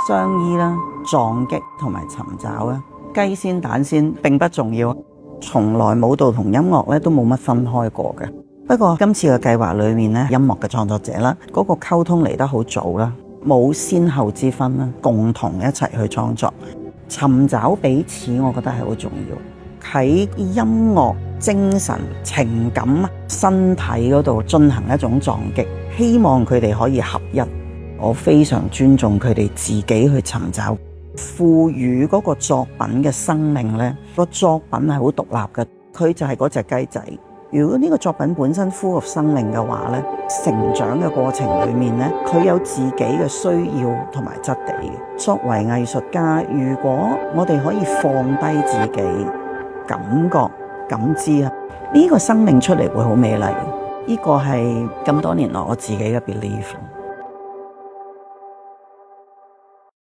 相依啦、撞擊同埋尋找啦，雞先蛋先並不重要，從來舞蹈同音樂咧都冇乜分開過嘅。不過今次嘅計劃裏面咧，音樂嘅創作者啦，嗰個溝通嚟得好早啦，冇先後之分啦，共同一齊去創作，尋找彼此，我覺得係好重要。喺音樂、精神、情感、身體嗰度進行一種撞擊，希望佢哋可以合一。我非常尊重佢哋自己去尋找，賦予嗰個作品嘅生命呢，個作品係好獨立嘅，佢就係嗰隻雞仔。如果呢個作品本身full of生命嘅話呢，成長嘅過程裏面呢，佢有自己嘅需要同埋質地嘅。作為藝術家，如果我哋可以放低自己，感覺、感知啊，呢個生命出嚟會好美麗。呢個係咁多年來我自己嘅 belief。